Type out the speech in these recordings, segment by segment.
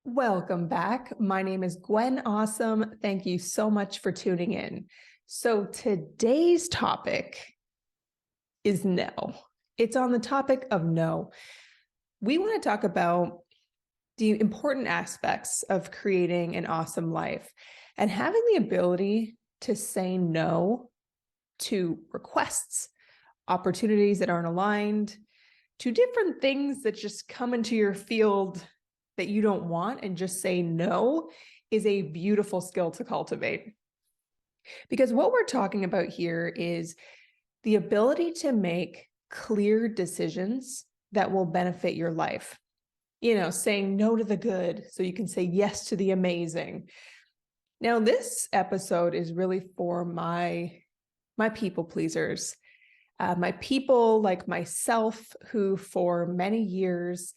Welcome back. My name is Gwen Aussem. Thank you so much for tuning in. So today's topic is no. It's on the topic of no. We want to talk about the important aspects of creating an awesome life and having the ability to say no to requests, opportunities that aren't aligned, to different things that just come into your field that you don't want, and just say no is a beautiful skill to cultivate. Because what we're talking about here is the ability to make clear decisions that will benefit your life. Saying no to the good so you can say yes to the amazing. Now, this episode is really for my people pleasers, my people like myself who for many years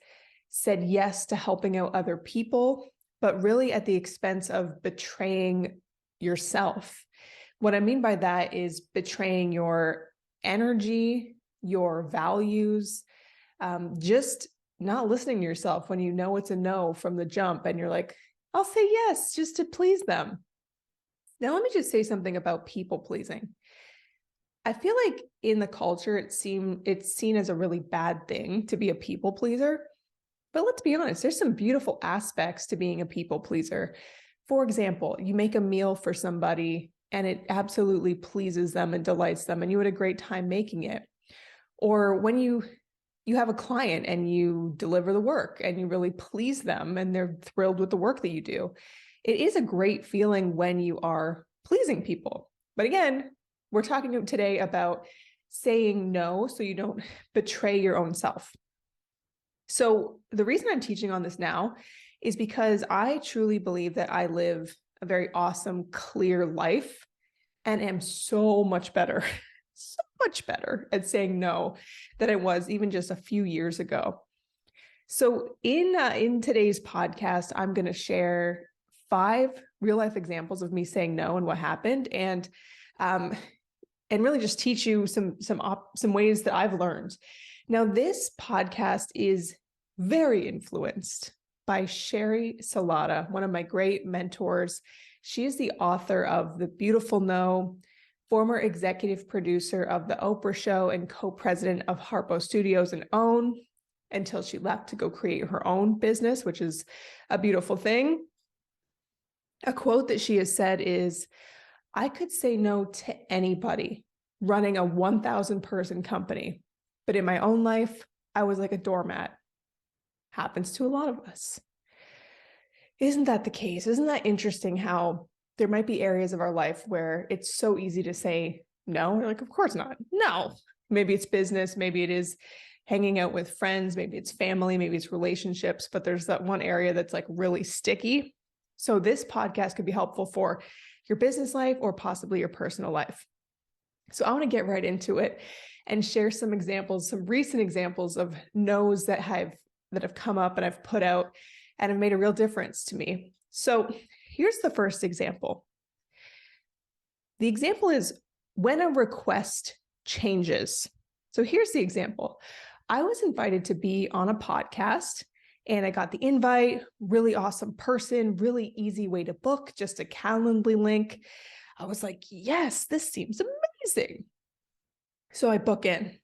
said yes to helping out other people, but really at the expense of betraying yourself. What I mean by that is betraying your energy, your values, just not listening to yourself when you know it's a no from the jump and you're like, I'll say yes just to please them. Now, let me just say something about people pleasing. I feel like in the culture, it's seen as a really bad thing to be a people pleaser. But let's be honest, there's some beautiful aspects to being a people pleaser. For example, you make a meal for somebody and it absolutely pleases them and delights them, and you had a great time making it. Or when you have a client and you deliver the work and you really please them and they're thrilled with the work that you do. It is a great feeling when you are pleasing people. But again, we're talking today about saying no so you don't betray your own self. So the reason I'm teaching on this now is because I truly believe that I live a very awesome, clear life and am so much better at saying no than I was even just a few years ago. So in today's podcast, I'm going to share 5 real life examples of me saying no and what happened, and really just teach you some ways that I've learned. Now, this podcast is very influenced by Sherry Salata, one of my great mentors. She is the author of The Beautiful No, former executive producer of The Oprah Show, and co-president of Harpo Studios and OWN until she left to go create her own business, which is a beautiful thing. A quote that she has said is, "I could say no to anybody running a 1,000 person company, but in my own life, I was like a doormat." Happens to a lot of us. Isn't that the case? Isn't that interesting how there might be areas of our life where it's so easy to say no? We're like, of course not. No. Maybe it's business. Maybe it is hanging out with friends. Maybe it's family. Maybe it's relationships. But there's that one area that's like really sticky. So this podcast could be helpful for your business life or possibly your personal life. So I want to get right into it and share some examples, some recent examples of no's that have come up and I've put out and have made a real difference to me. So here's the first example. The example is when a request changes. So here's the example. I was invited to be on a podcast and I got the invite, really awesome person, really easy way to book, just a Calendly link. I was like, yes, this seems amazing. So I book in.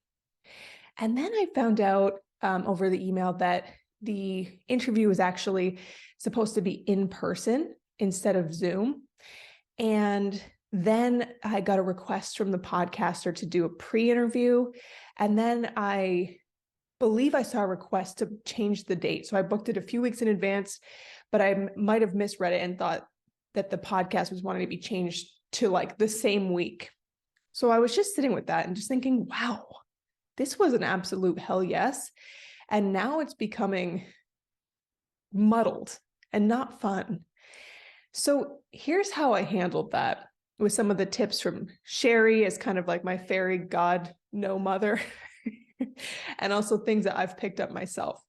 And then I found out over the email that the interview was actually supposed to be in person instead of Zoom. And then I got a request from the podcaster to do a pre-interview. And then I believe I saw a request to change the date. So I booked it a few weeks in advance, but I might have misread it and thought that the podcast was wanting to be changed to like the same week. So I was just sitting with that and just thinking, wow, this was an absolute hell yes. And now it's becoming muddled and not fun. So here's how I handled that with some of the tips from Sherry as kind of like my fairy god no mother, and also things that I've picked up myself.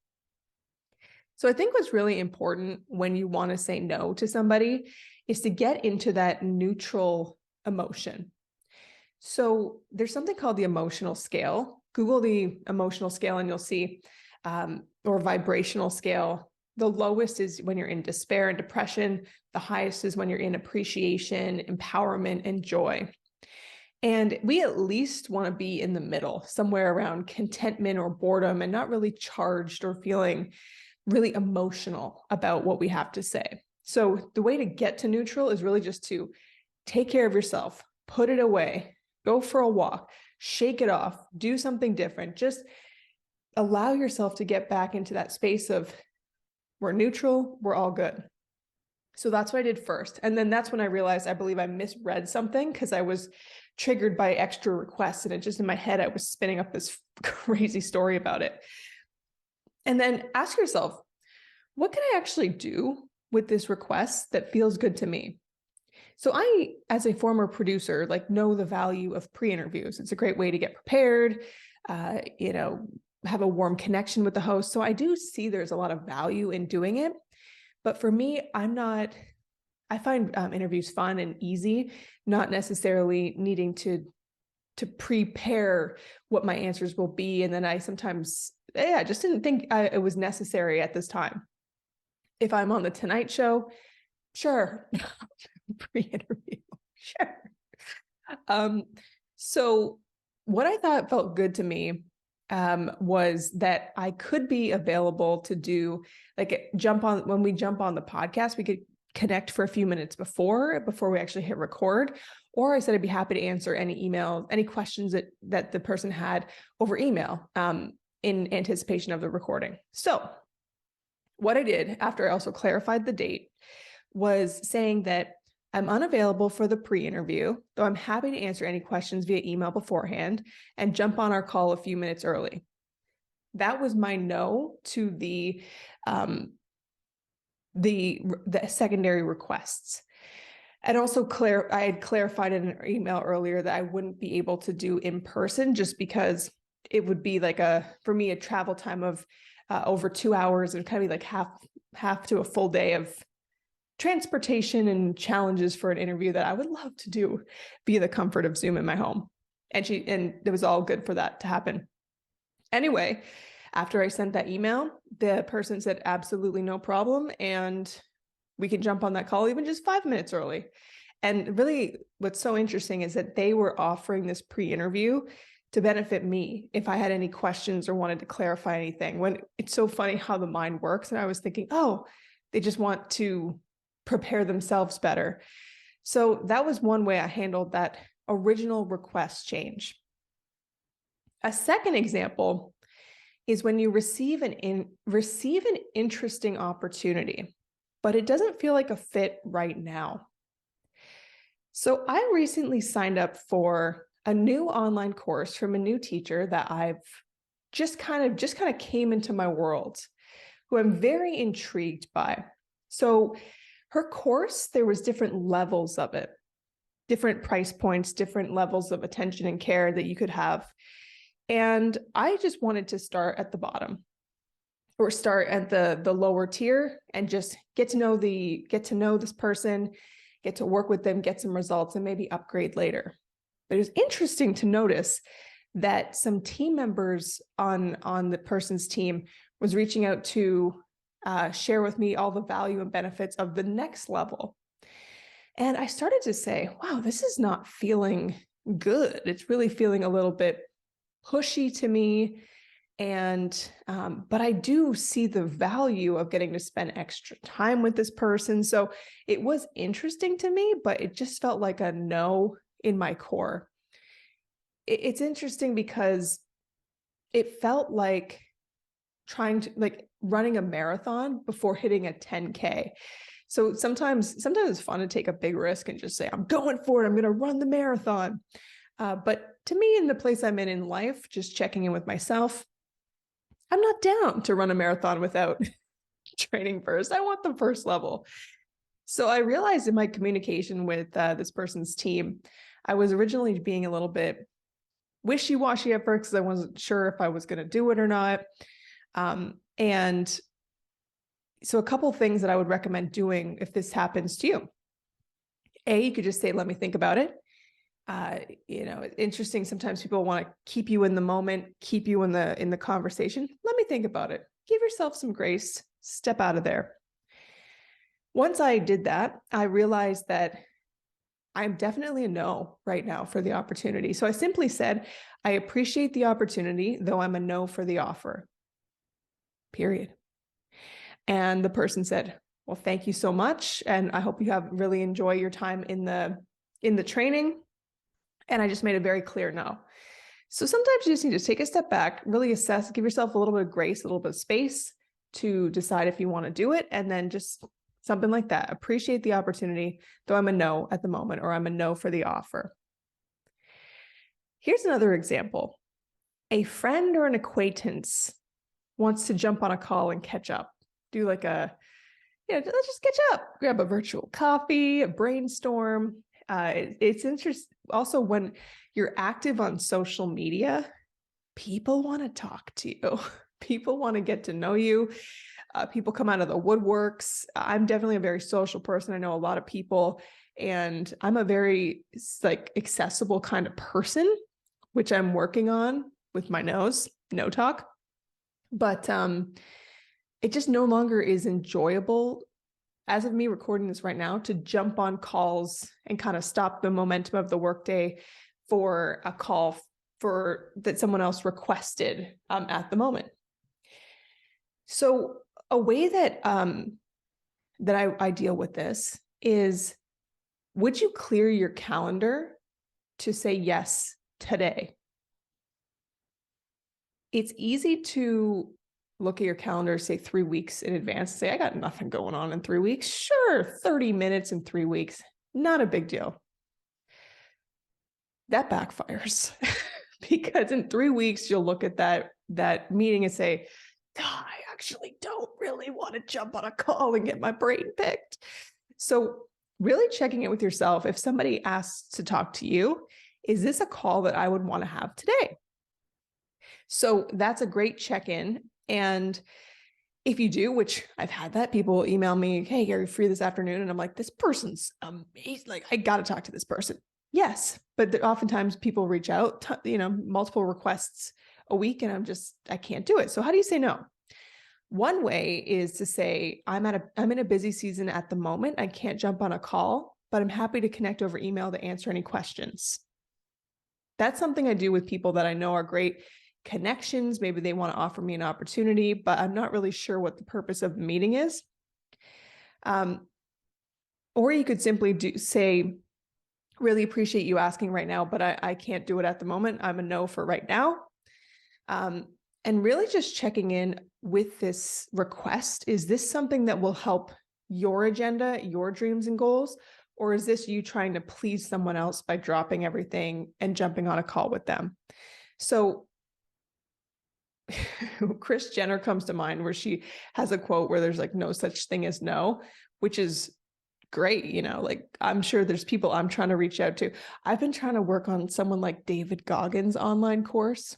So I think what's really important when you want to say no to somebody is to get into that neutral emotion. So there's something called the emotional scale. Google the emotional scale and you'll see, or vibrational scale. The lowest is when you're in despair and depression. The highest is when you're in appreciation, empowerment, and joy. And we at least want to be in the middle, somewhere around contentment or boredom, and not really charged or feeling really emotional about what we have to say. So the way to get to neutral is really just to take care of yourself, put it away, go for a walk, shake it off, do something different. Just allow yourself to get back into that space of we're neutral, we're all good. So that's what I did first. And then that's when I realized, I believe I misread something because I was triggered by extra requests. And it just in my head, I was spinning up this crazy story about it. And then ask yourself, what can I actually do with this request that feels good to me? So I, as a former producer, like know the value of pre-interviews. It's a great way to get prepared, have a warm connection with the host. So I do see there's a lot of value in doing it. But for me, I find interviews fun and easy, not necessarily needing to prepare what my answers will be. And then I sometimes, I just didn't think it was necessary at this time. If I'm on the Tonight Show, sure, pre-interview, sure. So what I thought felt good to me was that I could be available to do when we jump on the podcast, we could connect for a few minutes before we actually hit record. Or I said I'd be happy to answer any email, any questions that the person had over email in anticipation of the recording. So what I did after I also clarified the date was saying that I'm unavailable for the pre-interview, though I'm happy to answer any questions via email beforehand and jump on our call a few minutes early. That was my no to the secondary requests. And also I had clarified in an email earlier that I wouldn't be able to do in person just because it would be for me, a travel time of over 2 hours and kind of be like half to a full day of transportation and challenges for an interview that I would love to do via the comfort of Zoom in my home. And it was all good for that to happen. Anyway, after I sent that email, the person said, absolutely no problem. And we can jump on that call even just 5 minutes early. And really what's so interesting is that they were offering this pre-interview to benefit me if I had any questions or wanted to clarify anything. When it's so funny how the mind works. And I was thinking, oh, they just want to prepare themselves better. So that was one way I handled that original request change. A second example is when you receive an interesting opportunity, but it doesn't feel like a fit right now. So I recently signed up for a new online course from a new teacher that I've just kind of came into my world, who I'm very intrigued by. So her course, there was different levels of it, different price points, different levels of attention and care that you could have. And I just wanted to start at the bottom or start at the lower tier and just get to know this person, get to work with them, get some results, and maybe upgrade later. But it was interesting to notice that some team members on the person's team was reaching out to share with me all the value and benefits of the next level. And I started to say, wow, this is not feeling good. It's really feeling a little bit pushy to me. And, but I do see the value of getting to spend extra time with this person. So it was interesting to me, but it just felt like a no in my core. It's interesting because it felt like running a marathon before hitting a 10K. So sometimes it's fun to take a big risk and just say, I'm going for it. I'm going to run the marathon. But to me, in the place I'm in life, just checking in with myself, I'm not down to run a marathon without training first. I want the first level. So I realized in my communication with this person's team, I was originally being a little bit wishy-washy at first because I wasn't sure if I was going to do it or not. And so a couple of things that I would recommend doing if this happens to you. You could just say, let me think about it. It's interesting. Sometimes people want to keep you in the moment, keep you in the conversation. Let me think about it. Give yourself some grace, step out of there. Once I did that, I realized that I'm definitely a no right now for the opportunity. So I simply said, I appreciate the opportunity, though I'm a no for the offer. Period. And the person said, well, thank you so much. And I hope you really enjoy your time in the training. And I just made a very clear no. So sometimes you just need to take a step back, really assess, give yourself a little bit of grace, a little bit of space to decide if you want to do it. And then just something like that. Appreciate the opportunity, though I'm a no at the moment, or I'm a no for the offer. Here's another example. A friend or an acquaintance wants to jump on a call and catch up. Do like let's just catch up, grab a virtual coffee, a brainstorm. It's interesting. Also, when you're active on social media, people want to talk to you. People want to get to know you. People come out of the woodworks. I'm definitely a very social person. I know a lot of people, and I'm a very accessible kind of person, which I'm working on with my no talk. But it just no longer is enjoyable, as of me recording this right now, to jump on calls and kind of stop the momentum of the workday for a call that someone else requested at the moment. So a way that I deal with this is, would you clear your calendar to say yes today? It's easy to look at your calendar, say 3 weeks in advance, say, I got nothing going on in 3 weeks. Sure, 30 minutes in 3 weeks, not a big deal. That backfires because in 3 weeks, you'll look at that meeting and say, I actually don't really want to jump on a call and get my brain picked. So really checking it with yourself. If somebody asks to talk to you, is this a call that I would want to have today? So that's a great check-in. And if you do, which I've had that, people email me, hey, are you free this afternoon? And I'm like, this person's amazing. Like, I got to talk to this person. Yes. But oftentimes people reach out, multiple requests a week, and I can't do it. So how do you say no? One way is to say, I'm in a busy season at the moment. I can't jump on a call, but I'm happy to connect over email to answer any questions. That's something I do with people that I know are great connections. Maybe they want to offer me an opportunity, but I'm not really sure what the purpose of the meeting is. Or you could simply say, really appreciate you asking right now, but I can't do it at the moment. I'm a no for right now. And really just checking in with this request. Is this something that will help your agenda, your dreams and goals? Or is this you trying to please someone else by dropping everything and jumping on a call with them? So Kris Jenner comes to mind, where she has a quote where there's like no such thing as no, which is great. I'm sure there's people I'm trying to reach out to. I've been trying to work on someone like David Goggins' online course.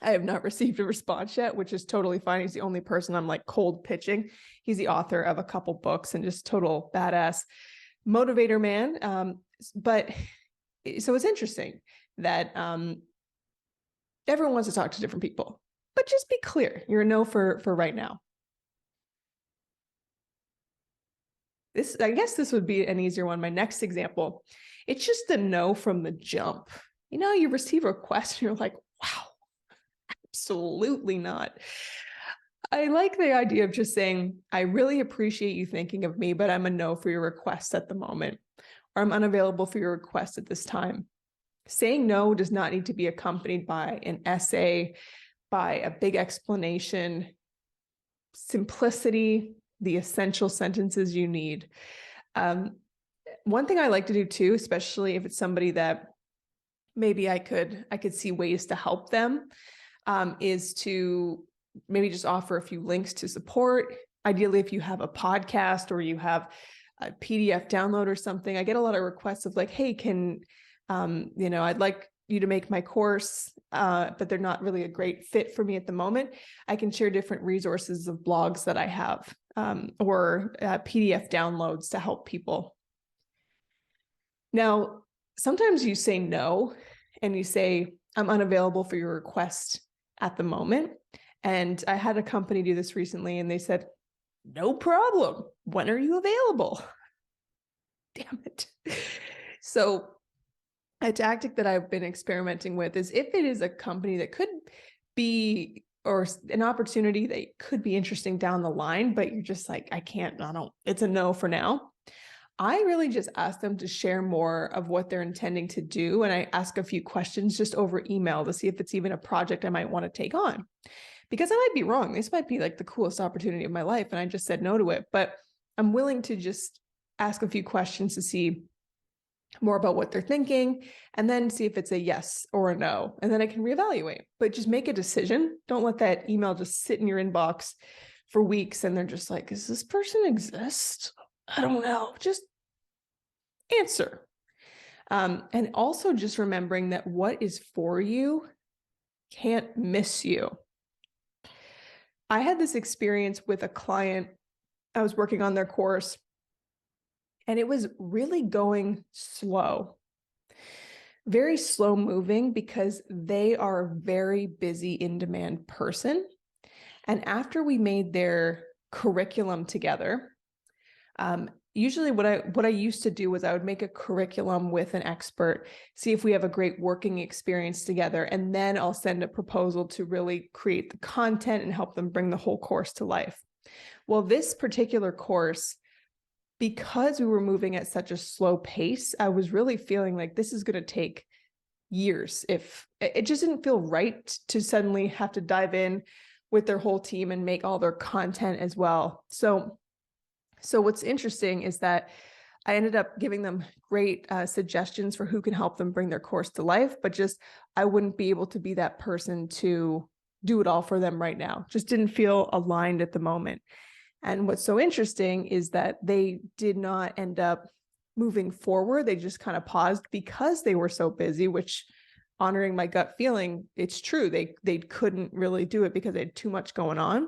I have not received a response yet, which is totally fine. He's the only person I'm like cold pitching. He's the author of a couple books and just total badass motivator man. But so it's interesting that everyone wants to talk to different people, but just be clear. You're a no for right now. I guess this would be an easier one. My next example, it's just a no from the jump. You receive a request and you're like, wow, absolutely not. I like the idea of just saying, I really appreciate you thinking of me, but I'm a no for your request at the moment, or I'm unavailable for your request at this time. Saying no does not need to be accompanied by an essay, by a big explanation. Simplicity, the essential sentences you need. One thing I like to do too, especially if it's somebody that maybe I could see ways to help them, is to maybe just offer a few links to support. Ideally, if you have a podcast or you have a PDF download or something, I get a lot of requests of like, hey, I'd like you to make my course, but they're not really a great fit for me at the moment. I can share different resources of blogs that I have, or PDF downloads to help people. Now, sometimes you say no, and you say, I'm unavailable for your request at the moment. And I had a company do this recently and they said, no problem. When are you available? Damn it. So a tactic that I've been experimenting with is if it is a company that could be, or an opportunity that could be interesting down the line, but you're just like, I don't, it's a no for now. I really just ask them to share more of what they're intending to do. And I ask a few questions just over email to see if it's even a project I might want to take on. Because I might be wrong. This might be like the coolest opportunity of my life. And I just said no to it. But I'm willing to just ask a few questions to see more about what they're thinking and then see if it's a yes or a no. And then I can reevaluate. But just make a decision. Don't let that email just sit in your inbox for weeks. And they're just like, does this person exist? I don't know. Just answer. And also just remembering that what is for you can't miss you. I had this experience with a client. I was working on their course and it was really going slow, very slow moving because they are a very busy in-demand person. And after we made their curriculum together, usually what I used to do was I would make a curriculum with an expert, see if we have a great working experience together, and then I'll send a proposal to really create the content and help them bring the whole course to life. Well, this particular course, because we were moving at such a slow pace, I was really feeling like this is going to take years. If it just didn't feel right to suddenly have to dive in with their whole team and make all their content as well. So what's interesting is that I ended up giving them great suggestions for who can help them bring their course to life, but just I wouldn't be able to be that person to do it all for them right now. Just didn't feel aligned at the moment. And what's so interesting is that they did not end up moving forward. They just kind of paused because they were so busy, which, honoring my gut feeling, it's true. They couldn't really do it because they had too much going on.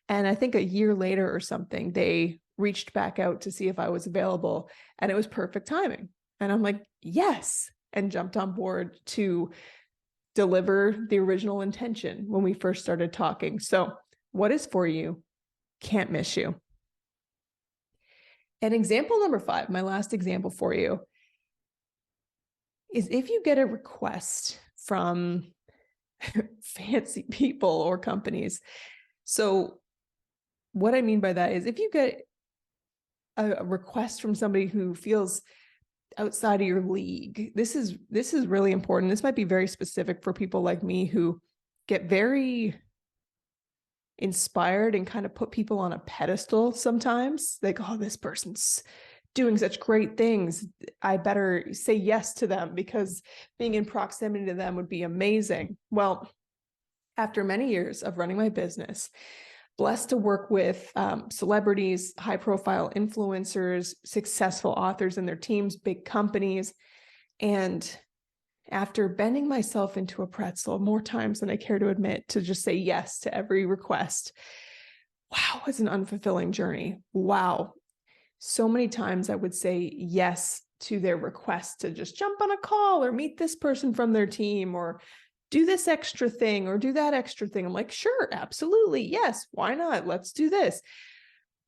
And I think a year later or something, they reached back out to see if I was available, and it was perfect timing. And I'm like, yes, and jumped on board to deliver the original intention when we first started talking. So what is for you can't miss you. And example number 5, my last example for you, is if you get a request from fancy people or companies. So what I mean by that is if you get a request from somebody who feels outside of your league, this is really important. This might be very specific for people like me who get very inspired and kind of put people on a pedestal sometimes. Like, oh, this person's doing such great things, I better say yes to them because being in proximity to them would be amazing. Well, after many years of running my business, blessed to work with celebrities, high profile influencers, successful authors and their teams, big companies. And after bending myself into a pretzel more times than I care to admit to just say yes to every request, wow, it's an unfulfilling journey. Wow. So many times I would say yes to their request to just jump on a call or meet this person from their team or do this extra thing or do that extra thing. I'm like, sure, absolutely. Yes. Why not? Let's do this.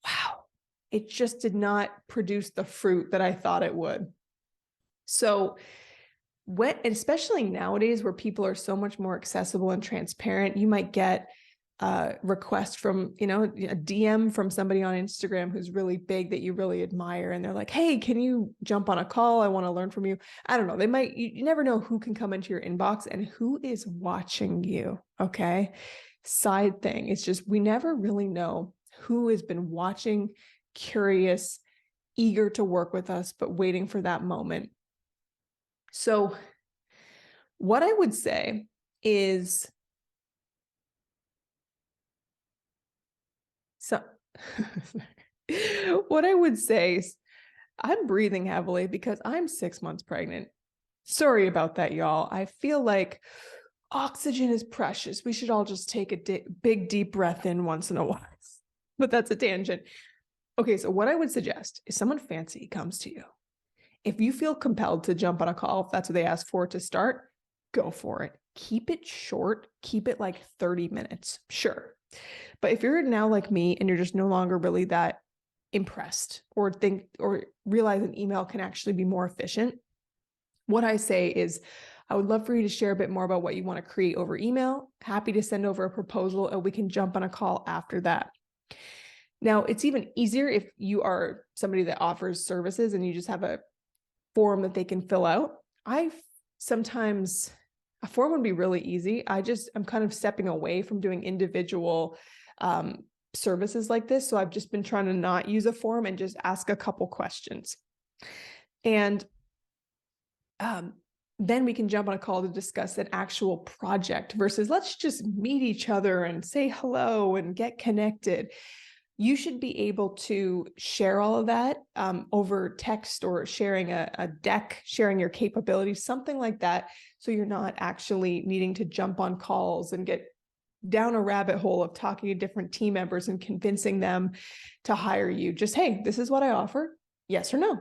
Wow. It just did not produce the fruit that I thought it would. So especially nowadays where people are so much more accessible and transparent, you might get a request from, a DM from somebody on Instagram who's really big that you really admire. And they're like, hey, can you jump on a call? I want to learn from you. I don't know. You never know who can come into your inbox and who is watching you. Okay. Side thing. It's just, we never really know who has been watching, curious, eager to work with us, but waiting for that moment. So what I would say is, what I would say is I'm breathing heavily because I'm 6 months pregnant. Sorry about that, y'all. I feel like oxygen is precious. We should all just take a big, deep breath in once in a while. But that's a tangent. Okay, so what I would suggest is someone fancy comes to you. If you feel compelled to jump on a call, if that's what they ask for to start, go for it. keep it short, keep it like 30 minutes. Sure. But if you're now like me and you're just no longer really that impressed or realize an email can actually be more efficient, what I say is, I would love for you to share a bit more about what you want to create over email. Happy to send over a proposal and we can jump on a call after that. Now, it's even easier if you are somebody that offers services and you just have a form that they can fill out. Sometimes a form would be really easy. I'm kind of stepping away from doing individual services like this. So I've just been trying to not use a form and just ask a couple questions. And then we can jump on a call to discuss an actual project versus let's just meet each other and say hello and get connected. You should be able to share all of that over text or sharing a deck, sharing your capabilities, something like that. So you're not actually needing to jump on calls and get down a rabbit hole of talking to different team members and convincing them to hire you. Just, hey, this is what I offer. Yes or no.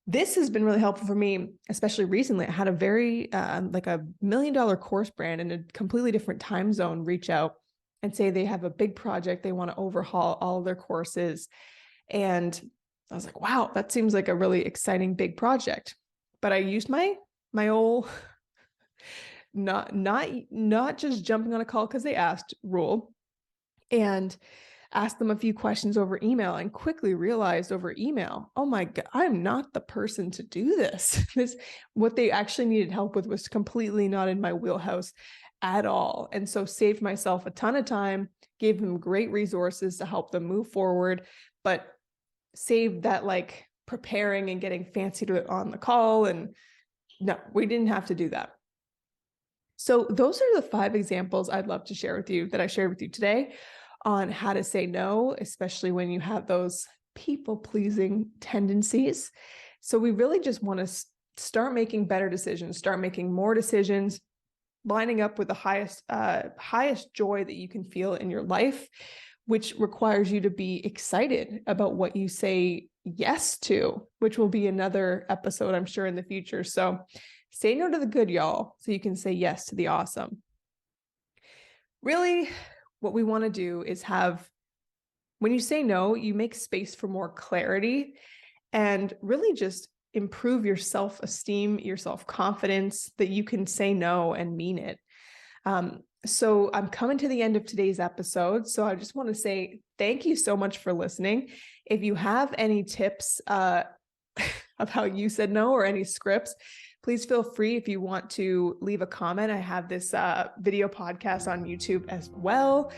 This has been really helpful for me, especially recently. I had a very like $1 million course brand in a completely different time zone reach out and say they have a big project. They want to overhaul all of their courses. And I was like, wow, that seems like a really exciting big project. But I used my old not just jumping on a call because they asked rule, and asked them a few questions over email and quickly realized over email, oh my God, I'm not the person to do this. What they actually needed help with was completely not in my wheelhouse at all. And so saved myself a ton of time, gave them great resources to help them move forward, but saved that like preparing and getting fancy to it on the call. And no, we didn't have to do that. So those are the 5 examples I'd love to share with you that I shared with you today on how to say no, especially when you have those people-pleasing tendencies. So we really just want to start making better decisions, start making more decisions, lining up with the highest joy that you can feel in your life, which requires you to be excited about what you say yes to, which will be another episode, I'm sure, in the future. So say no to the good, y'all, so you can say yes to the awesome. Really, what we want to do is when you say no, you make space for more clarity and really just improve your self-esteem, your self-confidence that you can say no and mean it. So I'm coming to the end of today's episode. So I just want to say thank you so much for listening. If you have any tips of how you said no or any scripts, please feel free if you want to leave a comment. I have this video podcast on YouTube as well.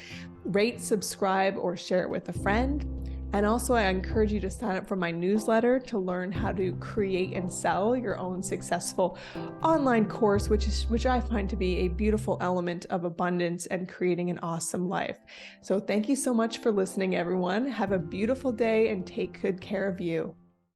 Rate, subscribe, or share it with a friend. And also, I encourage you to sign up for my newsletter to learn how to create and sell your own successful online course, which I find to be a beautiful element of abundance and creating an awesome life. So thank you so much for listening, everyone. Have a beautiful day and take good care of you.